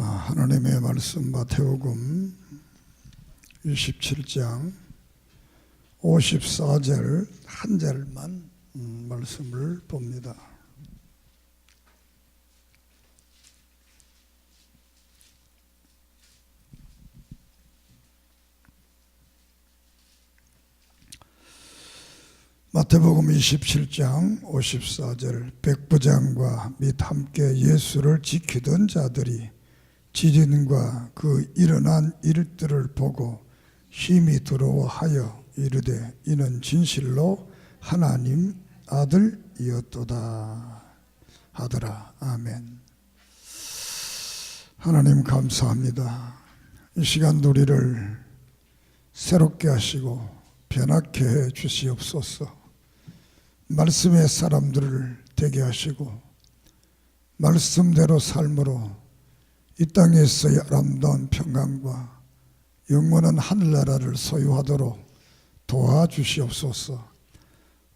하나님의 말씀 마태복음 27장 54절 한 절만 말씀을 봅니다. 마태복음 27장 54절 백부장과 및 함께 예수를 지키던 자들이 지진과 그 일어난 일들을 보고 힘이 두려워하여 이르되 이는 진실로 하나님 아들이었도다 하더라. 아멘. 하나님 감사합니다. 이 시간 우리를 새롭게 하시고 변화케 해 주시옵소서. 말씀의 사람들을 되게 하시고 말씀대로 삶으로 이 땅에서의 아름다운 평강과 영원한 하늘나라를 소유하도록 도와주시옵소서.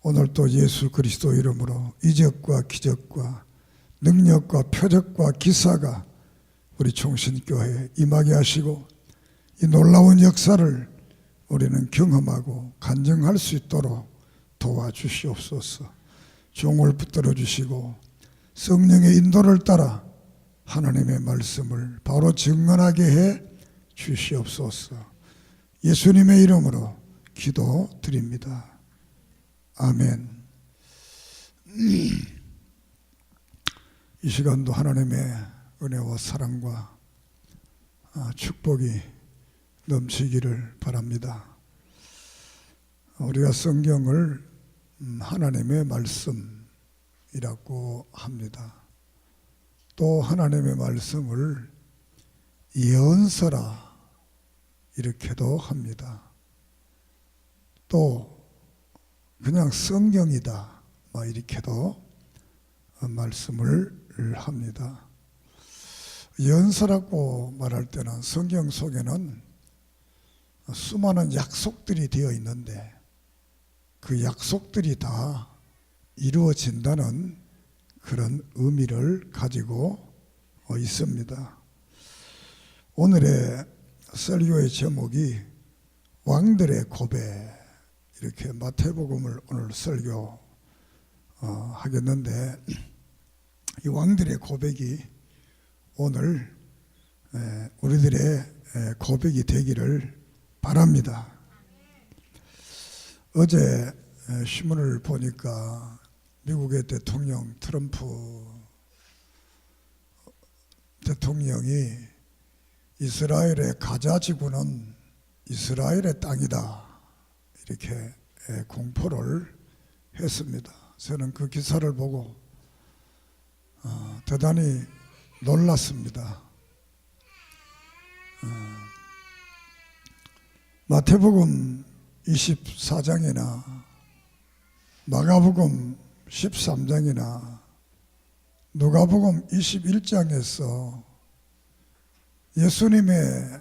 오늘 또 예수 그리스도 이름으로 이적과 기적과 능력과 표적과 기사가 우리 총신교회에 임하게 하시고 이 놀라운 역사를 우리는 경험하고 간증할 수 있도록 도와주시옵소서. 종을 붙들어 주시고 성령의 인도를 따라 하나님의 말씀을 바로 증언하게 해 주시옵소서. 예수님의 이름으로 기도드립니다. 아멘. 이 시간도 하나님의 은혜와 사랑과 축복이 넘치기를 바랍니다. 우리가 성경을 하나님의 말씀이라고 합니다. 또 하나님의 말씀을 예언서라 이렇게도 합니다. 또 그냥 성경이다 이렇게도 말씀을 합니다. 예언서라고 말할 때는 성경 속에는 수많은 약속들이 되어 있는데 그 약속들이 다 이루어진다는 그런 의미를 가지고 있습니다. 오늘의 설교의 제목이 왕들의 고백, 이렇게 마태복음을 오늘 설교하겠는데 이 왕들의 고백이 오늘 우리들의 고백이 되기를 바랍니다. 어제 신문을 보니까 미국의 대통령 트럼프 대통령이 이스라엘의 가자 지구는 이스라엘의 땅이다 이렇게 공포를 했습니다. 저는 그 기사를 보고 대단히 놀랐습니다. 마태복음 24장이나 마가복음 13장이나 누가복음 21장에서 예수님의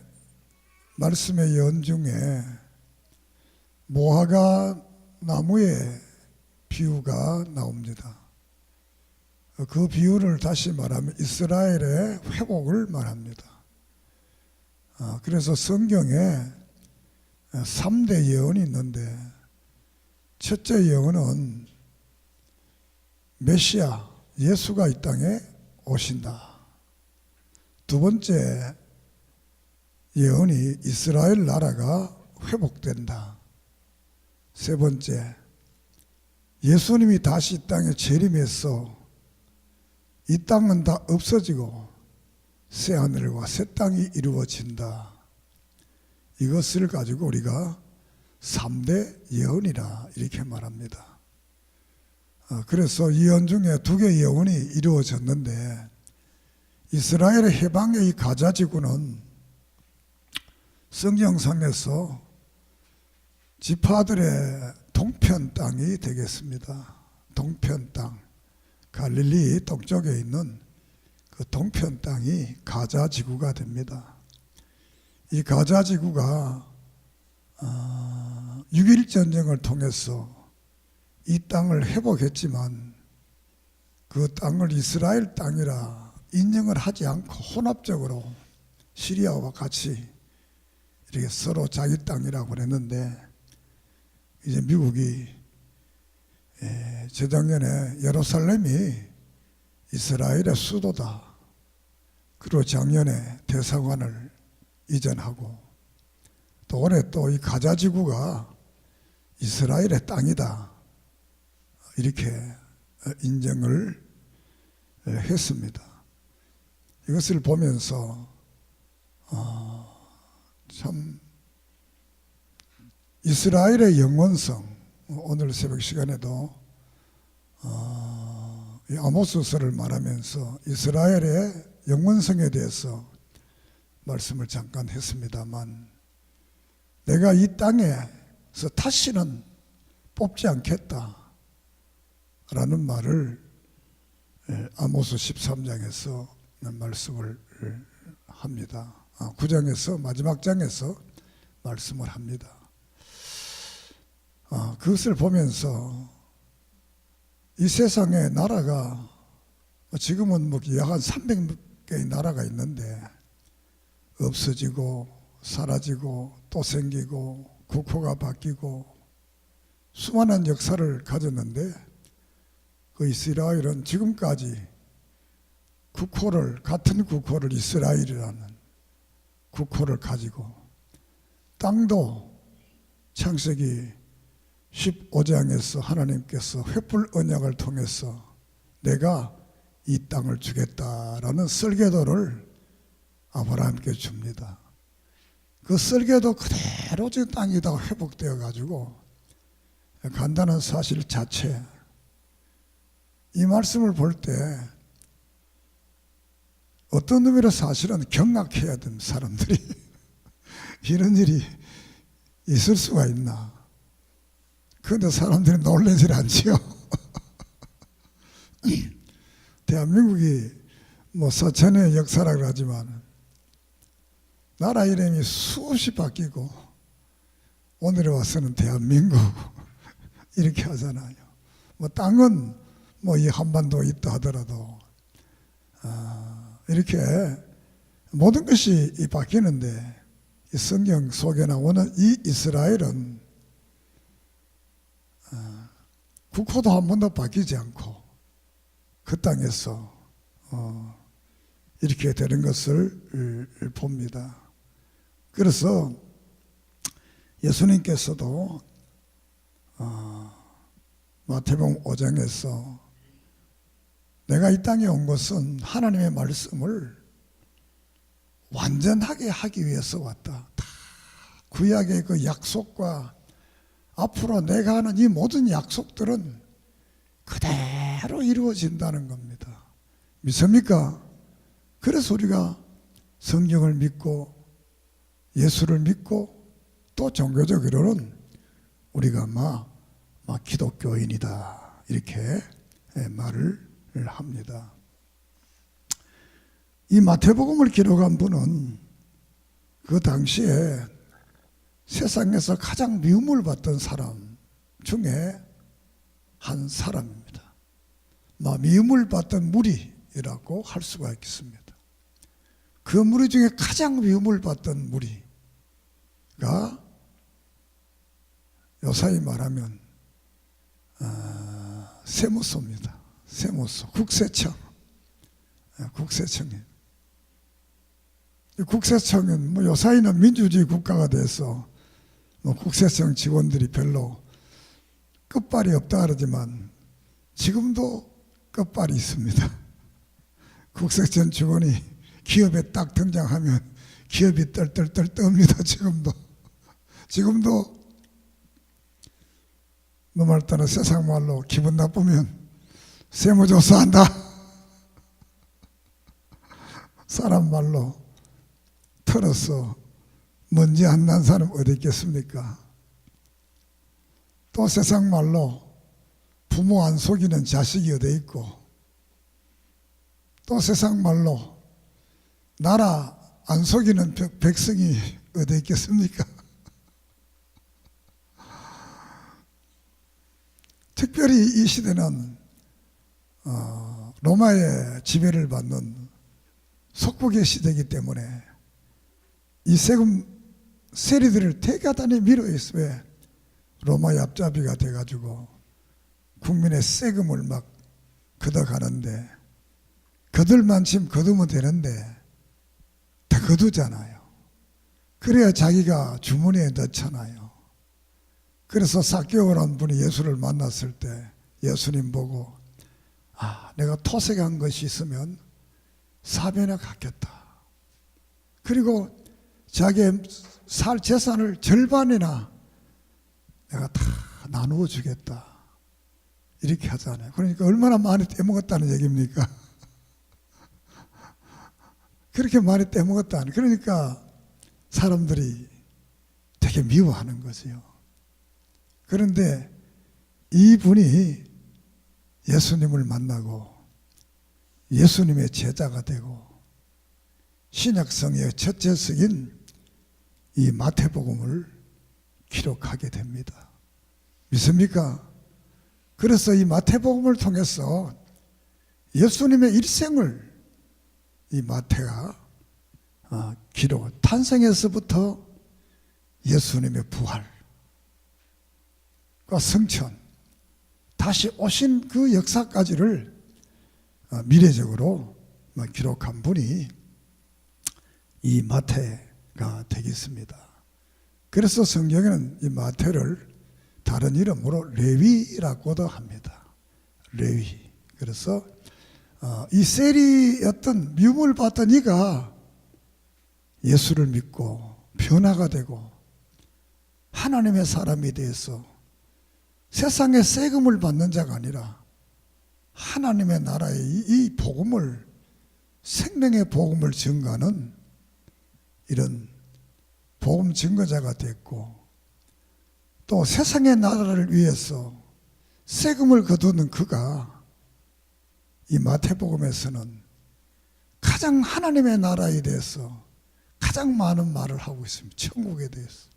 말씀의 예언 중에 무화과 나무의 비유가 나옵니다. 그 비유를 다시 말하면 이스라엘의 회복을 말합니다. 그래서 성경에 3대 예언이 있는데 첫째 예언은 메시아 예수가 이 땅에 오신다. 두 번째 예언이 이스라엘 나라가 회복된다. 세 번째 예수님이 다시 이 땅에 재림해서 이 땅은 다 없어지고 새 하늘과 새 땅이 이루어진다. 이것을 가지고 우리가 3대 예언이라 이렇게 말합니다. 그래서 예언 중에 2개 예언이 이루어졌는데 이스라엘의 해방의 이 가자 지구는 성경상에서 지파들의 동편 땅이 되겠습니다. 동편 땅, 갈릴리 동쪽에 있는 그 동편 땅이 가자 지구가 됩니다. 이 가자 지구가 6.1 전쟁을 통해서 이 땅을 회복했지만 그 땅을 이스라엘 땅이라 인정을 하지 않고 혼합적으로 시리아와 같이 이렇게 서로 자기 땅이라고 그랬는데, 이제 미국이 재작년에 예루살렘이 이스라엘의 수도다, 그리고 작년에 대사관을 이전하고, 또 올해 또 이 가자 지구가 이스라엘의 땅이다, 이렇게 인정을 했습니다. 이것을 보면서 참 이스라엘의 영원성, 오늘 새벽 시간에도 이 아모스서를 말하면서 이스라엘의 영원성에 대해서 말씀을 잠깐 했습니다만, 내가 이 땅에서 다시는 뽑지 않겠다 라는 말을 아모스 13장에서 말씀을 합니다. 9장에서 마지막 장에서 말씀을 합니다. 그것을 보면서 이 세상에 나라가 지금은 뭐 약 한 300개의 나라가 있는데 없어지고 사라지고 또 생기고 국호가 바뀌고 수많은 역사를 가졌는데, 그 이스라엘은 지금까지 같은 국호를 이스라엘이라는 국호를 가지고, 땅도 창세기 15장에서 하나님께서 횃불 언약을 통해서 내가 이 땅을 주겠다라는 설계도를 아브라함께 줍니다. 그 설계도 그대로 지금 땅에다가 회복되어 가지고, 간단한 사실 자체, 이 말씀을 볼 때 어떤 의미로 사실은 경악해야 되는 사람들이 이런 일이 있을 수가 있나. 그런데 사람들이 놀라질 않지요. 대한민국이 뭐 4천년의 역사라고 하지만 나라 이름이 수없이 바뀌고 오늘에 와서는 대한민국 이렇게 하잖아요. 뭐 땅은 뭐 이 한반도에 있다 하더라도 이렇게 모든 것이 바뀌는데, 이 성경 속에 나오는 이 이스라엘은 국호도 한 번도 바뀌지 않고 그 땅에서 이렇게 되는 것을 봅니다. 그래서 예수님께서도 마태복음 5장에서 내가 이 땅에 온 것은 하나님의 말씀을 완전하게 하기 위해서 왔다. 다 구약의 그 약속과 앞으로 내가 하는 이 모든 약속들은 그대로 이루어진다는 겁니다. 믿습니까? 그래서 우리가 성경을 믿고 예수를 믿고 또 종교적으로는 우리가 막 기독교인이다, 이렇게 말을 합니다. 이 마태복음을 기록한 분은 그 당시에 세상에서 가장 미움을 받던 사람 중에 한 사람입니다. 미움을 받던 무리라고 할 수가 있겠습니다. 그 무리 중에 가장 미움을 받던 무리가 요사이 말하면 세무서입니다. 세무서, 국세청. 국세청이에요. 국세청은 요사이는 민주주의 국가가 돼서 국세청 직원들이 별로 끝발이 없다 그러지만 지금도 끝발이 있습니다. 국세청 직원이 기업에 딱 등장하면 기업이 떨떨떨 떱니다. 지금도 너 말 따라 세상 말로 기분 나쁘면 세무조사한다. 사람 말로 털어서 먼지 안 난 사람 어디 있겠습니까? 또 세상 말로 부모 안 속이는 자식이 어디 있고, 또 세상 말로 나라 안 속이는 백성이 어디 있겠습니까? 특별히 이 시대는 로마의 지배를 받는 속국의 시대이기 때문에 이 세금 세리들을 대가단에 밀어있어. 왜? 로마의 앞잡이가 돼가지고 국민의 세금을 막 걷어가는데, 거둘만 침 거두면 되는데 다 거두잖아요. 그래야 자기가 주머니에 넣잖아요. 그래서 삭개오라는 분이 예수를 만났을 때 예수님 보고, 내가 토색한 것이 있으면 사변에 갚겠다. 그리고 자기의 살 재산을 절반이나 내가 다 나누어 주겠다. 이렇게 하잖아요. 그러니까 얼마나 많이 떼먹었다는 얘기입니까? 그렇게 많이 떼먹었다는. 그러니까 사람들이 되게 미워하는 거지요. 그런데 이분이 예수님을 만나고 예수님의 제자가 되고 신약성의 첫째 석인 이 마태복음을 기록하게 됩니다. 믿습니까? 그래서 이 마태복음을 통해서 예수님의 일생을 이 마태가 기록, 탄생에서부터 예수님의 부활과 성천, 다시 오신 그 역사까지를 미래적으로 기록한 분이 이 마태가 되겠습니다. 그래서 성경에는 이 마태를 다른 이름으로 레위라고도 합니다. 레위. 그래서 이 세리였던 미움을 받던 이가 예수를 믿고 변화가 되고 하나님의 사람이 되어서 세상에 세금을 받는 자가 아니라 하나님의 나라의 이 복음을, 생명의 복음을 증거하는 이런 복음 증거자가 됐고, 또 세상의 나라를 위해서 세금을 거두는 그가 이 마태복음에서는 가장 하나님의 나라에 대해서 가장 많은 말을 하고 있습니다. 천국에 대해서,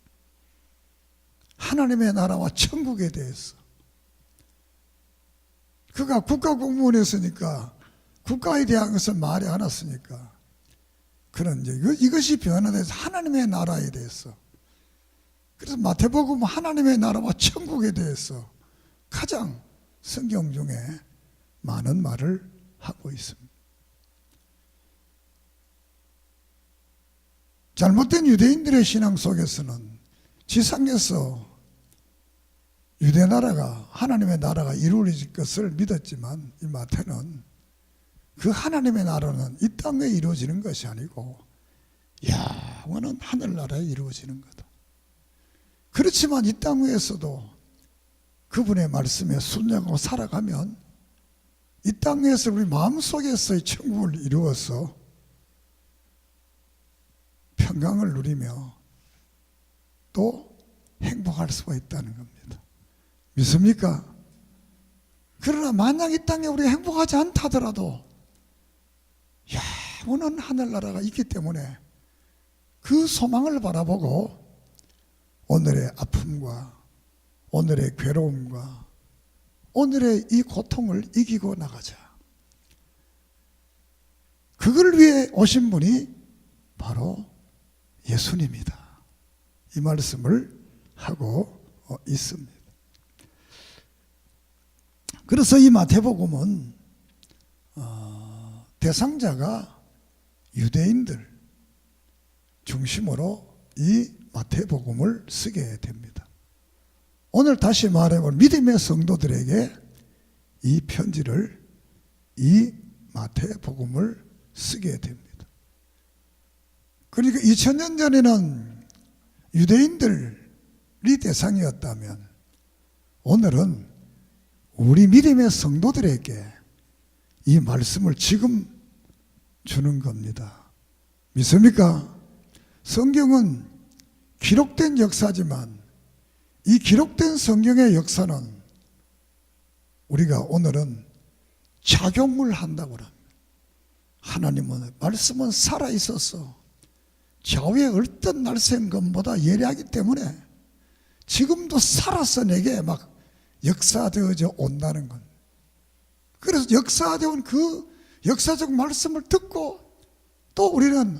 하나님의 나라와 천국에 대해서. 그가 국가공무원이었으니까 국가에 대한 것을 말이 않았으니까, 그런 이것이 변화돼서 하나님의 나라에 대해서, 그래서 마태복음은 하나님의 나라와 천국에 대해서 가장 성경 중에 많은 말을 하고 있습니다. 잘못된 유대인들의 신앙 속에서는 지상에서 유대 나라가, 하나님의 나라가 이루어질 것을 믿었지만, 이 마태는 그 하나님의 나라는 이 땅에 이루어지는 것이 아니고 영원한 하늘나라에 이루어지는 거다. 그렇지만 이 땅 위에서도 그분의 말씀에 순종하고 살아가면 이 땅에서 우리 마음속에서의 천국을 이루어서 평강을 누리며 또 행복할 수가 있다는 겁니다. 믿습니까? 그러나 만약 이 땅에 우리가 행복하지 않다더라도 영원한 하늘나라가 있기 때문에 그 소망을 바라보고 오늘의 아픔과 오늘의 괴로움과 오늘의 이 고통을 이기고 나가자. 그걸 위해 오신 분이 바로 예수님이다. 이 말씀을 하고 있습니다. 그래서 이 마태복음은 대상자가 유대인들 중심으로 이 마태복음을 쓰게 됩니다. 오늘 다시 말해볼 믿음의 성도들에게 이 편지를, 이 마태복음을 쓰게 됩니다. 그러니까 2000년 전에는 유대인들이 대상이었다면 오늘은 우리 믿음의 성도들에게 이 말씀을 지금 주는 겁니다. 믿습니까? 성경은 기록된 역사지만 이 기록된 성경의 역사는 우리가 오늘은 작용을 한다고 합니다. 하나님은 말씀은 살아있어서 좌우에 얼떤 날쌘 것보다 예리하기 때문에 지금도 살아서 내게 막 역사되어져 온다는 것. 그래서 역사되어 온 그 역사적 말씀을 듣고 또 우리는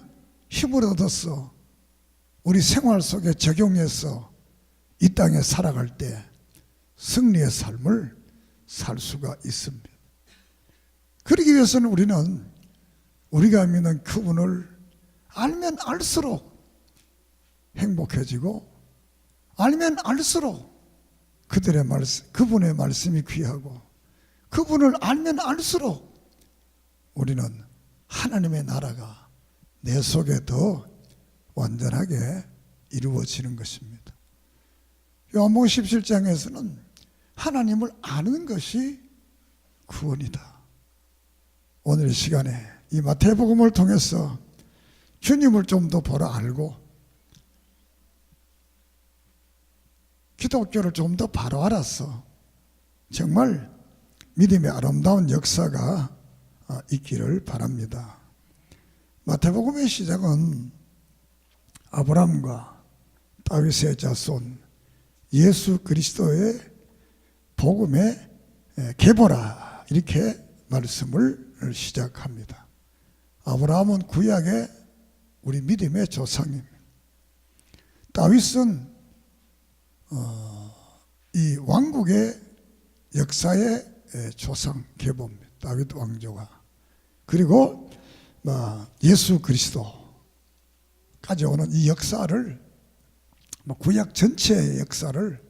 힘을 얻어서 우리 생활 속에 적용해서 이 땅에 살아갈 때 승리의 삶을 살 수가 있습니다. 그러기 위해서는 우리는 우리가 믿는 그분을 알면 알수록 행복해지고, 알면 알수록 그분의 말씀이 귀하고, 그분을 알면 알수록 우리는 하나님의 나라가 내 속에 더 완전하게 이루어지는 것입니다. 요한복음 17장에서는 하나님을 아는 것이 구원이다. 오늘 이 시간에 이 마태복음을 통해서 주님을 좀 더 보러 알고 기독교를 좀 더 바로 알아서 정말 믿음의 아름다운 역사가 있기를 바랍니다. 마태복음의 시작은 아브라함과 다윗의 자손 예수 그리스도의 복음의 계보라, 이렇게 말씀을 시작합니다. 아브라함은 구약의 우리 믿음의 조상입니다. 다윗은 이 왕국의 역사의 조상 계보입니다. 다윗 왕조가. 그리고 예수 그리스도까지 오는 이 역사를, 구약 전체의 역사를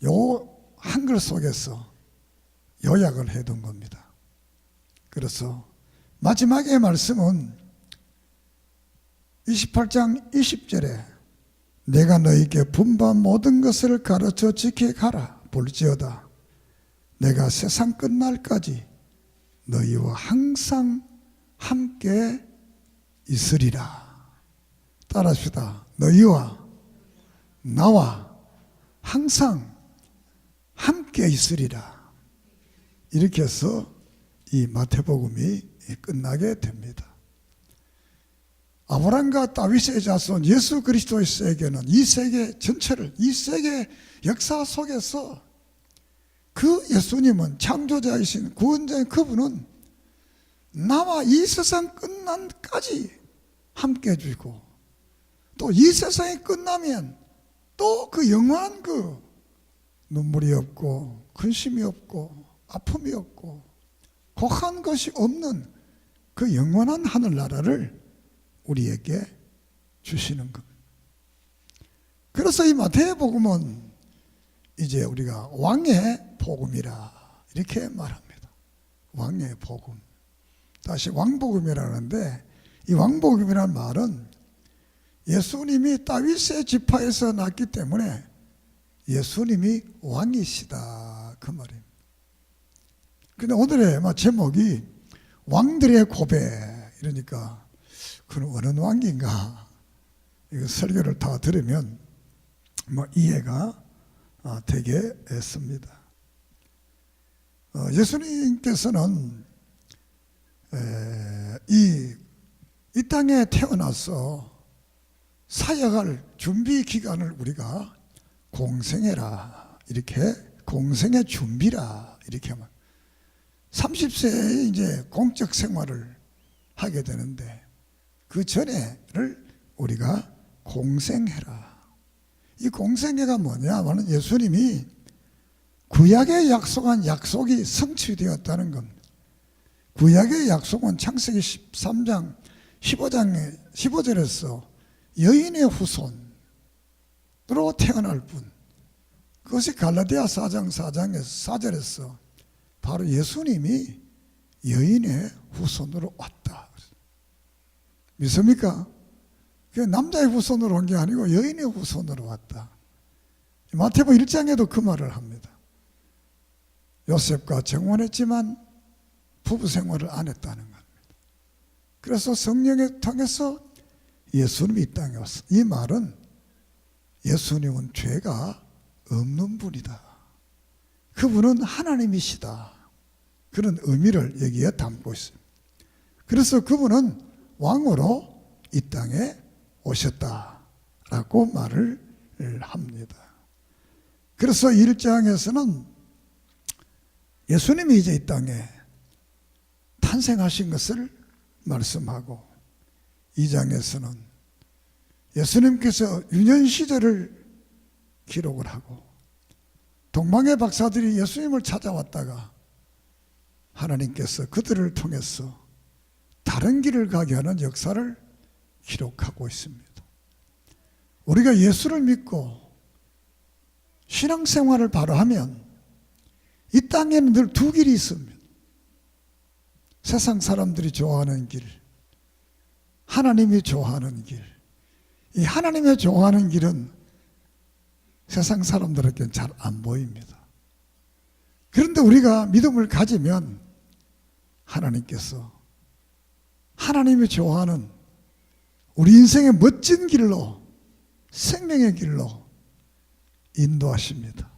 요 한글 속에서 요약을 해둔 겁니다. 그래서 마지막의 말씀은 28장 20절에 내가 너희에게 분부한 모든 것을 가르쳐 지켜 가라. 볼지어다 내가 세상 끝날까지 너희와 항상 함께 있으리라. 따라합시다. 너희와 나와 항상 함께 있으리라. 이렇게 해서 이 마태복음이 끝나게 됩니다. 아브라함과 다윗의 자손 예수 그리스도의 세계는 이 세계 전체를, 이 세계 역사 속에서 그 예수님은 창조자이신 구원자인 그분은 나와 이 세상 끝난까지 함께 해주고, 또 이 세상이 끝나면 또 그 영원한 그 눈물이 없고 근심이 없고 아픔이 없고 곡한 것이 없는 그 영원한 하늘나라를 우리에게 주시는 것. 그래서 이 마태복음은 이제 우리가 왕의 복음이라 이렇게 말합니다. 왕의 복음. 다시 왕복음이라는데, 이 왕복음이라는 말은 예수님이 다윗의 지파에서 났기 때문에 예수님이 왕이시다, 그 말입니다. 근데 오늘의 제목이 왕들의 고백, 이러니까 그는 어느 왕인가, 이거 설교를 다 들으면 이해가 되게 했습니다. 예수님께서는 이 땅에 태어나서 사역할 준비 기간을 우리가 공생애라, 이렇게 공생애 준비라 이렇게 하면 30세에 이제 공적 생활을 하게 되는데, 그 전에를 우리가 공생애라. 이 공생애가 뭐냐면 예수님이 구약에 약속한 약속이 성취되었다는 겁니다. 구약의 약속은 창세기 13장 15절에서 여인의 후손으로 태어날 분, 그것이 갈라디아 4장 4장에서 4절에서 바로 예수님이 여인의 후손으로 왔다. 믿습니까? 그 남자의 후손으로 온 게 아니고 여인의 후손으로 왔다. 마태복음 1장에도 그 말을 합니다. 요셉과 정혼했지만 부부 생활을 안 했다는 겁니다. 그래서 성령을 통해서 예수님이 이 땅에 왔어. 이 말은 예수님은 죄가 없는 분이다, 그분은 하나님이시다, 그런 의미를 여기에 담고 있습니다. 그래서 그분은 왕으로 이 땅에 오셨다라고 말을 합니다. 그래서 1장에서는 예수님이 이제 이 땅에 탄생하신 것을 말씀하고, 2장에서는 예수님께서 유년 시절을 기록을 하고 동방의 박사들이 예수님을 찾아왔다가 하나님께서 그들을 통해서 다른 길을 가게 하는 역사를 기록하고 있습니다. 우리가 예수를 믿고 신앙생활을 바로 하면 이 땅에는 늘 두 길이 있습니다. 세상 사람들이 좋아하는 길, 하나님이 좋아하는 길. 이 하나님이 좋아하는 길은 세상 사람들에게는 잘 안 보입니다. 그런데 우리가 믿음을 가지면 하나님께서 하나님이 좋아하는 우리 인생의 멋진 길로, 생명의 길로 인도하십니다.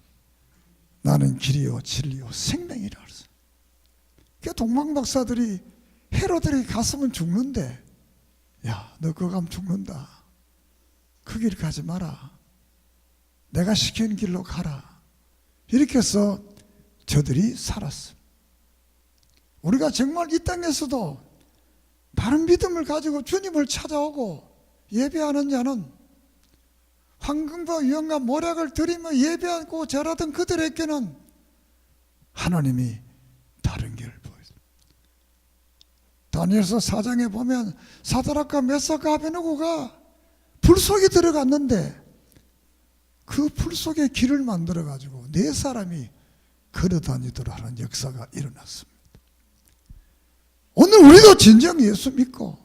나는 길이요 진리요 생명이라 그랬어요. 그 동방박사들이 헤로데에게 갔으면 죽는데, 야, 너 그거 가면 죽는다. 그 길 가지 마라. 내가 시키는 길로 가라. 이렇게 해서 저들이 살았습니다. 우리가 정말 이 땅에서도 바른 믿음을 가지고 주님을 찾아오고 예배하는 자는 황금과 유황과 모략을 드리며 예배하고 절하던 그들에게는 하나님이 다른 길을 보여줍니다. 다니엘서 4장에 보면 사드락과 메삭과 아베느고가 불 속에 들어갔는데 그 불 속에 길을 만들어 가지고 네 사람이 걸어 다니도록 하는 역사가 일어났습니다. 오늘 우리도 진정 예수 믿고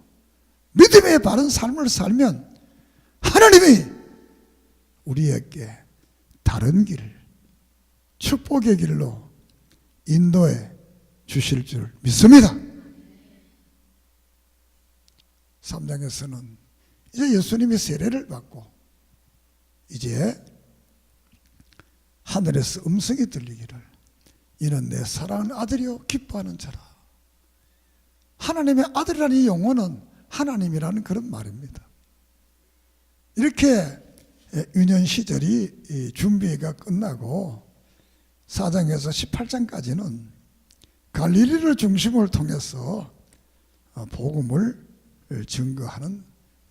믿음의 바른 삶을 살면 하나님이 우리에게 다른 길, 축복의 길로 인도해 주실 줄 믿습니다. 3장에서는 이제 예수님이 세례를 받고 이제 하늘에서 음성이 들리기를 이는 내 사랑하는 아들이요 기뻐하는 자라. 하나님의 아들이라는 이 용어는 하나님이라는 그런 말입니다. 이렇게 유년 시절이 준비가 끝나고 4장에서 18장까지는 갈릴리를 중심으로 통해서 복음을 증거하는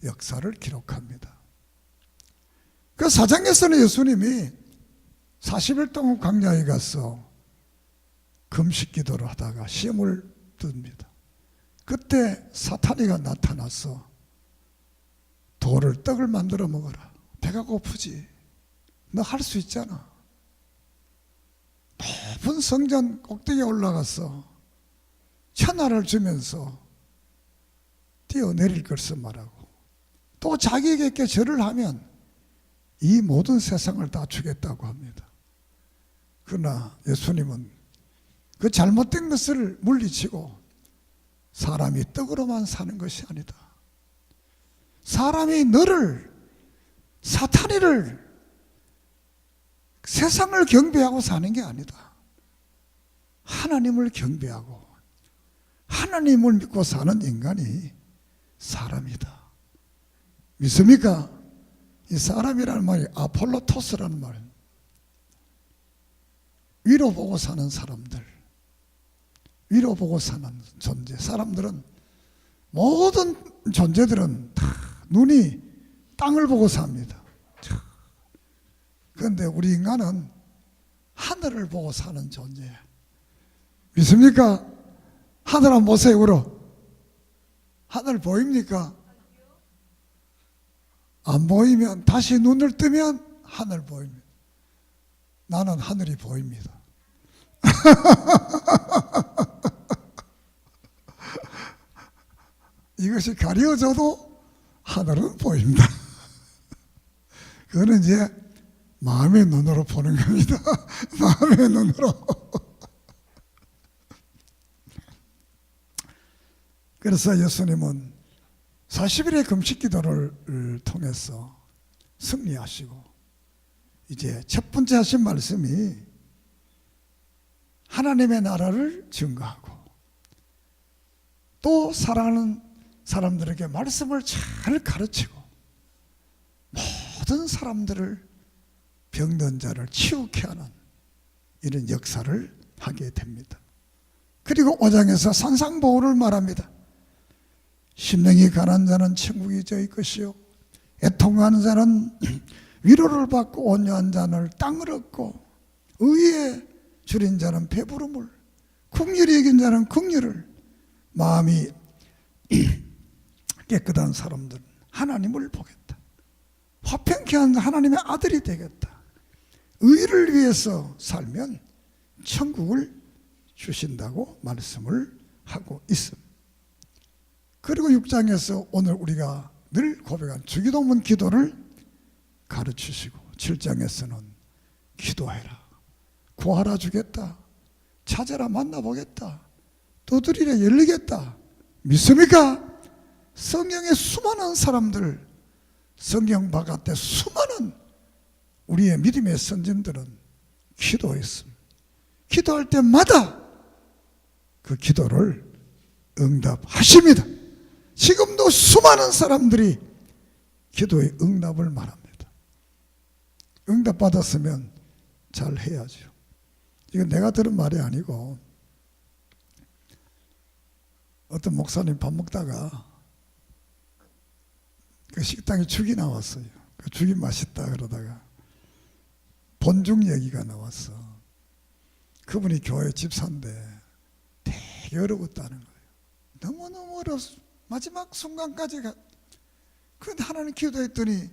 역사를 기록합니다. 그 4장에서는 예수님이 40일 동안 광야에 가서 금식 기도를 하다가 시험을 듭니다. 그때 사탄이가 나타나서 돌을 떡을 만들어 먹어라. 배가 고프지. 너 할 수 있잖아. 높은 성전 꼭대기에 올라가서 천하를 주면서 뛰어내릴 것을 말하고 또 자기에게 절을 하면 이 모든 세상을 다 주겠다고 합니다. 그러나 예수님은 그 잘못된 것을 물리치고 사람이 떡으로만 사는 것이 아니다. 사람이 너를, 사탄이를, 세상을 경배하고 사는 게 아니다. 하나님을 경배하고 하나님을 믿고 사는 인간이 사람이다. 믿습니까? 이 사람이라는 말이 아폴로토스라는 말입니다. 위로 보고 사는 사람들, 위로 보고 사는 존재. 사람들은, 모든 존재들은 다 눈이 땅을 보고 삽니다. 그런데 우리 인간은 하늘을 보고 사는 존재예요. 믿습니까? 하늘 한번 보세요. 울어. 하늘 보입니까? 안 보이면 다시 눈을 뜨면 하늘 보입니다. 나는 하늘이 보입니다. 이것이 가려져도 하늘은 보입니다. 그거는 이제 마음의 눈으로 보는 겁니다. 마음의 눈으로. 그래서 예수님은 40일의 금식 기도를 통해서 승리하시고 이제 첫 번째 하신 말씀이 하나님의 나라를 증거하고 또 사랑하는 사람들에게 말씀을 잘 가르치고 모든 사람들을 병든 자를 치유케 하는 이런 역사를 하게 됩니다. 그리고 5장에서 산상보호를 말합니다. 심령이 가난한 자는 천국이 저희 것이요 애통하는 자는 위로를 받고 온유한 자는 땅을 얻고 의에 줄인 자는 배부름을 긍휼히 여긴 자는 긍휼을 마음이 깨끗한 사람들은 하나님을 보겠다. 화평케 한 하나님의 아들이 되겠다. 의를 위해서 살면 천국을 주신다고 말씀을 하고 있습니다. 그리고 6장에서 오늘 우리가 늘 고백한 주기도문 기도를 가르치시고 7장에서는 기도해라, 구하라 주겠다, 찾아라 만나보겠다, 두드리라 열리겠다. 믿습니까? 성경의 수많은 사람들, 성경 바깥에 수많은 우리의 믿음의 선진들은 기도했습니다. 기도할 때마다 그 기도를 응답하십니다. 지금도 수많은 사람들이 기도의 응답을 말합니다. 응답받았으면 잘 해야죠. 이건 내가 들은 말이 아니고 어떤 목사님 밥 먹다가 그 식당에 죽이 나왔어요. 그 죽이 맛있다 그러다가 본죽 얘기가 나왔어. 그분이 교회 집사인데 되게 어려웠다는 거예요. 너무너무 어려웠어. 마지막 순간까지 그런데 하나님 기도했더니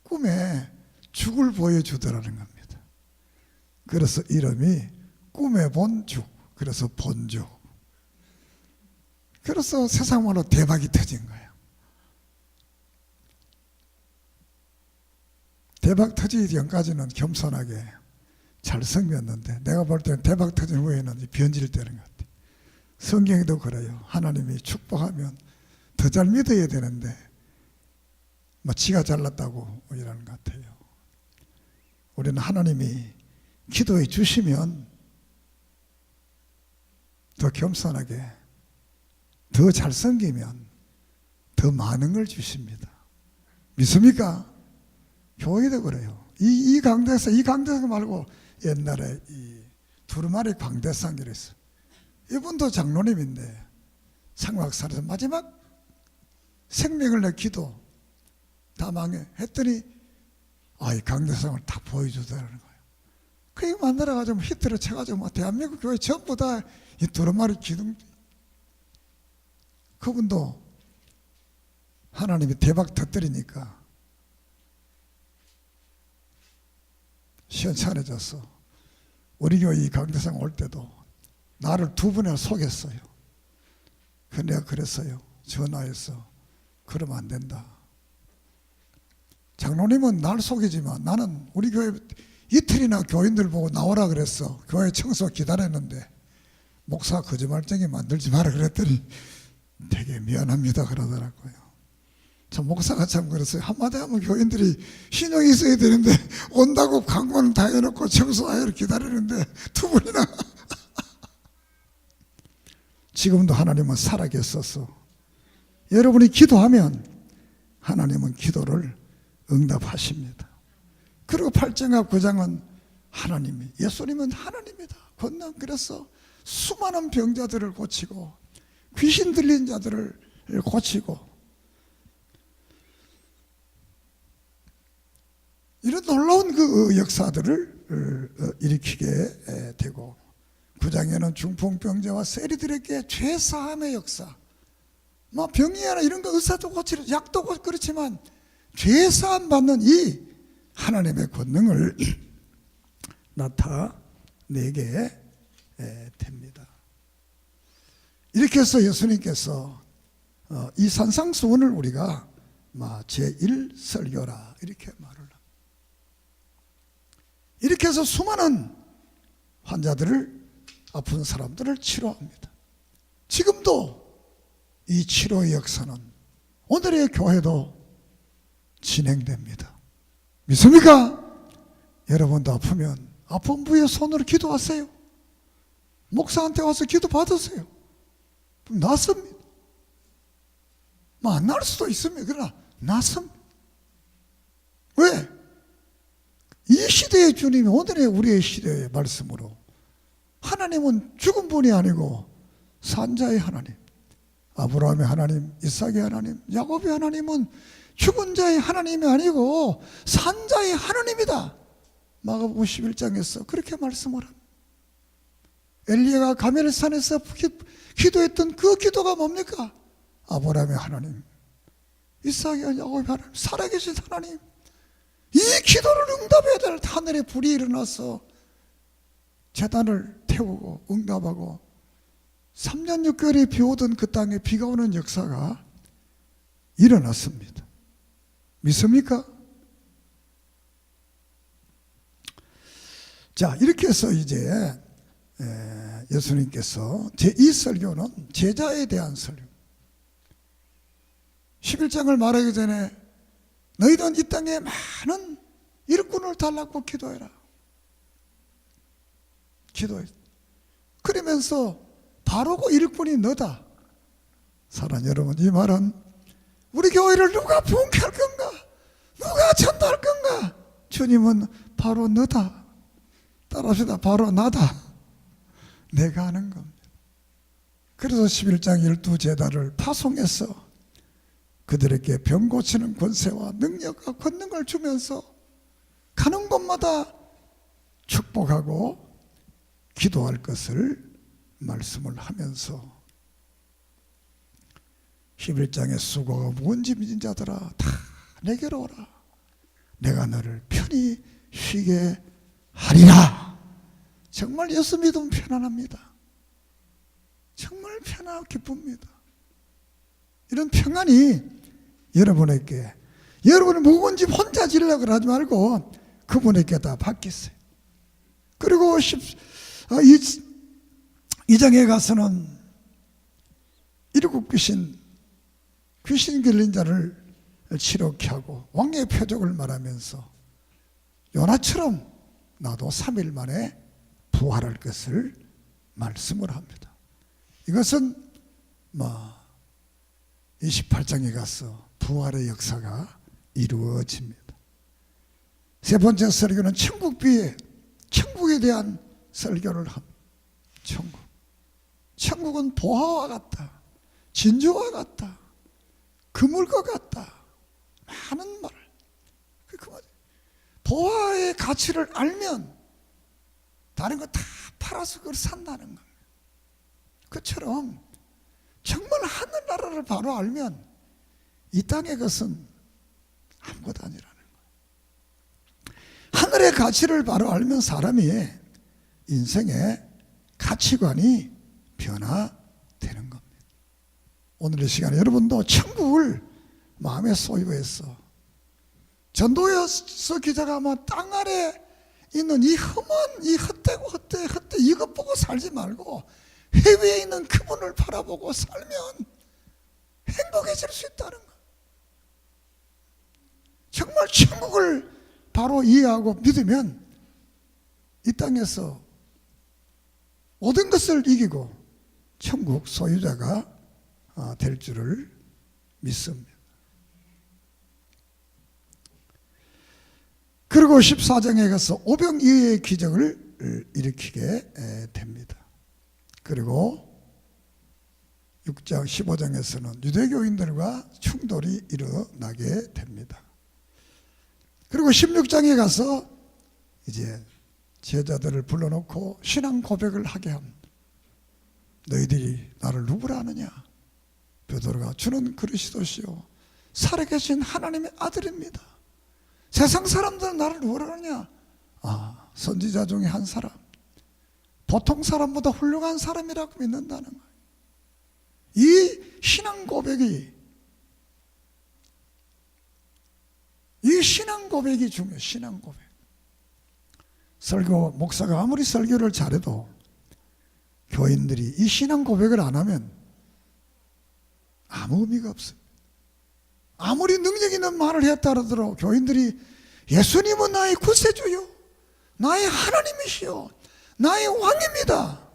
꿈에 죽을 보여주더라는 겁니다. 그래서 이름이 꿈에 본 죽, 그래서 본죽. 그래서 세상으로 대박이 터진 거예요. 대박 터지기 전까지는 겸손하게 잘 섬겼는데 내가 볼 때는 대박 터진 후에는 변질되는 것 같아요. 성경에도 그래요. 하나님이 축복하면 더 잘 믿어야 되는데 뭐 지가 잘났다고 이러는 것 같아요. 우리는 하나님이 기도해 주시면 더 겸손하게 더 잘 섬기면 더 많은 걸 주십니다. 믿습니까? 교회도 그래요. 이 강대상 말고 옛날에 이 두루마리 강대상이라 했어요. 이분도 장로님인데 상막산에서 마지막 생명을 내 기도 다 망해 했더니 이 강대상을 딱 보여주더라는 거예요. 그게 만들어가지고 히트를 쳐가지고 대한민국 교회 전부 다 이 두루마리 기둥. 그분도 하나님이 대박 터뜨리니까 시원찮아졌어. 우리 교회 이 강대상 올 때도 나를 2번이나 속였어요. 그래서 내가 그랬어요. 전화해서 그러면 안 된다. 장로님은 날 속이지만 나는 우리 교회 이틀이나 교인들 보고 나오라 그랬어. 교회 청소 기다렸는데 목사 거짓말쟁이 만들지 마라 그랬더니 되게 미안합니다 그러더라고요. 참 목사가 참 그랬어요. 한마디 하면 교인들이 신용이 있어야 되는데 온다고 광고는 다 해놓고 청소하여 기다리는데 2번이나 지금도 하나님은 살아계셔서 여러분이 기도하면 하나님은 기도를 응답하십니다. 그리고 8장과 9장은 하나님이, 예수님은 하나님이다. 건너 그래서 수많은 병자들을 고치고 귀신 들린 자들을 고치고 이런 놀라운 그 역사들을 일으키게 되고 9장에는 중풍병자와 세리들에게 죄사함의 역사, 뭐 병이나 이런 거 의사도 고치고 약도 고치고 그렇지만 죄사함 받는 이 하나님의 권능을 나타내게 됩니다. 이렇게 해서 예수님께서 이 산상수훈을 우리가 제1설교라 이렇게 말을 합니다. 이렇게 해서 수많은 환자들을, 아픈 사람들을 치료합니다. 지금도 이 치료의 역사는 오늘의 교회도 진행됩니다. 믿습니까? 여러분도 아프면 아픈 부위에 손으로 기도하세요. 목사한테 와서 기도 받으세요. 낫습니다. 안 날 수도 있습니다. 그러나 낫습니다. 왜? 이 시대의 주님이 오늘의 우리의 시대의 말씀으로 하나님은 죽은 분이 아니고 산자의 하나님, 아브라함의 하나님, 이삭의 하나님, 야곱의 하나님은 죽은 자의 하나님이 아니고 산 자의 하나님이다. 마가복음 11장에서 그렇게 말씀을 합니다. 엘리야가 가멜산에서 기도했던 그 기도가 뭡니까? 아브라함의 하나님, 이삭의 야곱의 하나님, 살아계신 하나님, 이 기도를 응답해야 될 하늘에 불이 일어나서 제단을 태우고 응답하고 3년 6개월이 비 오던 그 땅에 비가 오는 역사가 일어났습니다. 믿습니까? 자, 이렇게 해서 이제 예수님께서 제2설교는 제자에 대한 설교. 11장을 말하기 전에 너희는 이 땅에 많은 일꾼을 달라고 기도해라. 기도해. 그러면서 바로 그 일꾼이 너다. 사랑하는 여러분, 이 말은 우리 교회를 누가 부흥케 할 건가? 누가 전도할 건가? 주님은 바로 너다. 따라합시다. 바로 나다. 내가 하는 겁니다. 그래서 11장 12제자를 파송해서 그들에게 병 고치는 권세와 능력과 권능을 주면서 가는 곳마다 축복하고 기도할 것을 말씀을 하면서 11장의 수고가 무거운 짐진 자들아 다 내게로 오라. 내가 너를 편히 쉬게 하리라. 정말 예수 믿으면 편안합니다. 정말 편하고 기쁩니다. 이런 평안이 여러분에게, 여러분이 무거운 짐 혼자 지려고 하지 말고 그분에게 다 받겠어요. 그리고 2장에 가서는 일곱 귀신 걸린 자를 치료케 하고 왕의 표적을 말하면서 요나처럼 나도 3일 만에 부활할 것을 말씀을 합니다. 이것은 28장에 가서 부활의 역사가 이루어집니다. 세 번째 설교는 천국에 대한 설교를 합니다. 천국은 보화와 같다. 진주와 같다. 그물과 같다. 많은 말. 보화의 가치를 알면 다른 거 다 팔아서 그걸 산다는 겁니다. 그처럼 정말 하늘나라를 바로 알면 이 땅의 것은 아무것도 아니라는 거예요. 하늘의 가치를 바로 알면 사람이 인생의 가치관이 변화되는 겁니다. 오늘의 시간에 여러분도 천국을 마음에 소유해서 전도여서 기자가 아마 땅 아래 있는 이 험한 이 헛되고 헛되 이것 보고 살지 말고 해외에 있는 그분을 바라보고 살면 행복해질 수 있다는 것. 정말 천국을 바로 이해하고 믿으면 이 땅에서 모든 것을 이기고 천국 소유자가 될 줄을 믿습니다. 그리고 14장에 가서 오병이어의 기적을 일으키게 됩니다. 그리고 6장 15장에서는 유대교인들과 충돌이 일어나게 됩니다. 그리고 16장에 가서 이제 제자들을 불러놓고 신앙 고백을 하게 합니다. 너희들이 나를 누구라 하느냐? 베드로가 주는 그리스도시요 살아계신 하나님의 아들입니다. 세상 사람들은 나를 누구라 하느냐? 선지자 중에 한 사람, 보통 사람보다 훌륭한 사람이라고 믿는다는 거예요. 이 신앙 고백이 중요해요. 신앙 고백. 목사가 아무리 설교를 잘해도 교인들이 이 신앙 고백을 안 하면 아무 의미가 없어요. 아무리 능력 있는 말을 했다 하더라도 교인들이 예수님은 나의 구세주요, 나의 하나님이시요, 나의 왕입니다.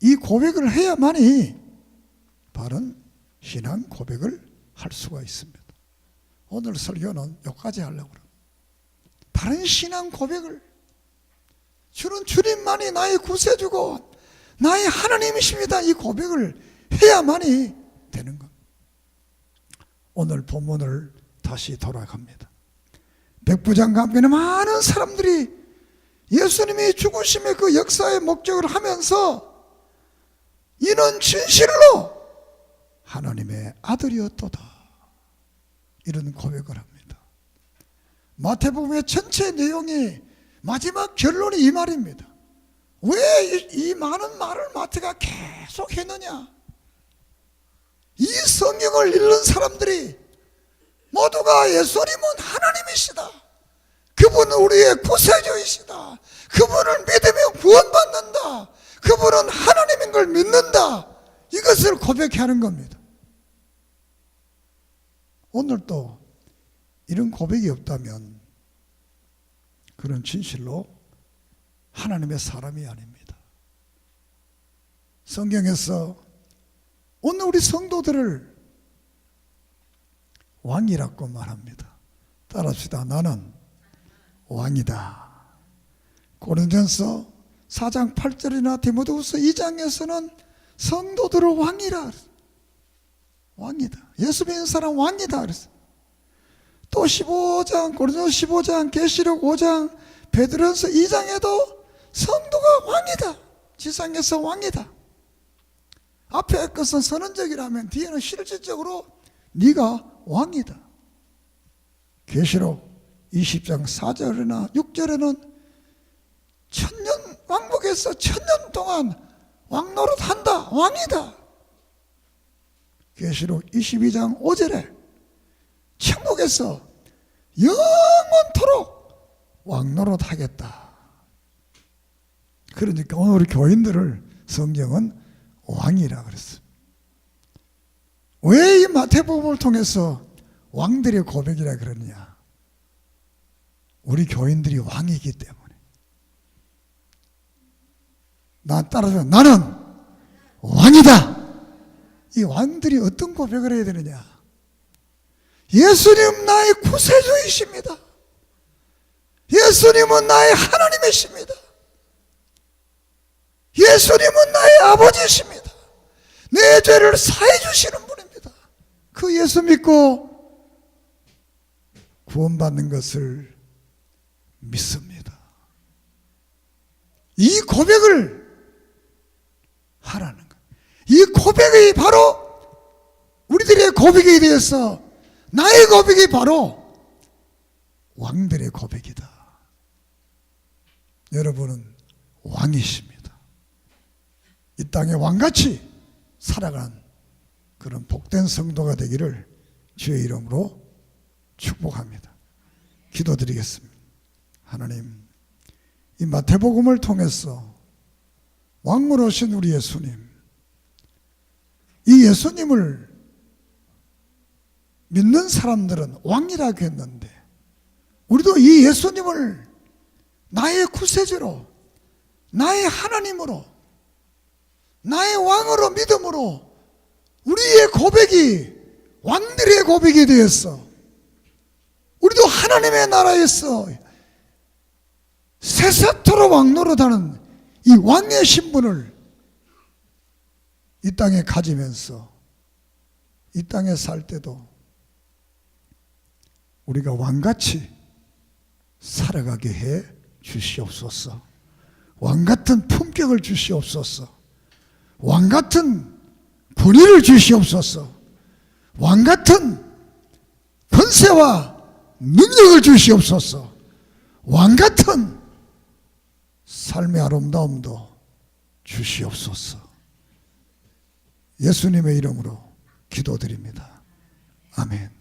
이 고백을 해야만이 바른 신앙 고백을 할 수가 있습니다. 오늘 설교는 여기까지 하려고 합니다. 바른 신앙 고백을, 주는 주님만이 나의 구세주고 나의 하나님이십니다. 이 고백을 해야만이 되는 것. 오늘 본문을 다시 돌아갑니다. 백부장과 함께는 많은 사람들이 예수님이 죽으심의 그 역사의 목적을 하면서 이는 진실로 하나님의 아들이었도다, 이런 고백을 합니다. 마태복음의 전체 내용이 마지막 결론이 이 말입니다. 왜 이 많은 말을 마태가 계속 했느냐? 이 성경을 읽는 사람들이 모두가 예수님은 하나님이시다, 그분은 우리의 구세주이시다, 그분을 믿으면 구원받는다, 그분은 하나님인 걸 믿는다, 이것을 고백하는 겁니다. 오늘도 이런 고백이 없다면 그런 진실로 하나님의 사람이 아닙니다. 성경에서 오늘 우리 성도들을 왕이라고 말합니다. 따라합시다. 나는 왕이다. 고린도전서 4장 8절이나 디모데후서 2장에서는 성도들을 왕이라, 왕이다, 예수 믿는 사람 왕이다 그랬어. 또 15장, 고린도서 15장, 계시록 5장, 베드로전서 2장에도 성도가 왕이다, 지상에서 왕이다. 앞에 것은 선언적이라면 뒤에는 실질적으로 네가 왕이다. 계시록 20장 4절이나 6절에는 천년 왕국에서 천년 동안 왕노릇 한다, 왕이다. 계시록 22장 5절에 천국에서 영원토록 왕노릇 하겠다. 그러니까 오늘 우리 교인들을 성경은 왕이라 그랬습니다. 왜 이 마태복음을 통해서 왕들의 고백이라 그러느냐? 우리 교인들이 왕이기 때문에. 나 따라서 나는 왕이다. 이 왕들이 어떤 고백을 해야 되느냐? 예수님 나의 구세주이십니다. 예수님은 나의 하나님이십니다. 예수님은 나의 아버지이십니다. 내 죄를 사해 주시는 분입니다. 그 예수 믿고 구원받는 것을 믿습니다. 이 고백을 하라는 것. 이 고백이 바로 우리들의 고백에 대해서 나의 고백이 바로 왕들의 고백이다. 여러분은 왕이십니다. 이 땅에 왕같이 살아간 그런 복된 성도가 되기를 주의 이름으로 축복합니다. 기도드리겠습니다. 하나님, 이 마태복음을 통해서 왕으로 오신 우리 예수님, 이 예수님을 믿는 사람들은 왕이라고 했는데 우리도 이 예수님을 나의 구세주로, 나의 하나님으로, 나의 왕으로 믿음으로 우리의 고백이 왕들의 고백이 되었어. 우리도 하나님의 나라에서 세세토록 왕노릇하는 이 왕의 신분을 이 땅에 가지면서 이 땅에 살 때도 우리가 왕같이 살아가게 해 주시옵소서. 왕같은 품격을 주시옵소서. 왕같은 권위를 주시옵소서. 왕같은 권세와 능력을 주시옵소서. 왕같은 삶의 아름다움도 주시옵소서. 예수님의 이름으로 기도드립니다. 아멘.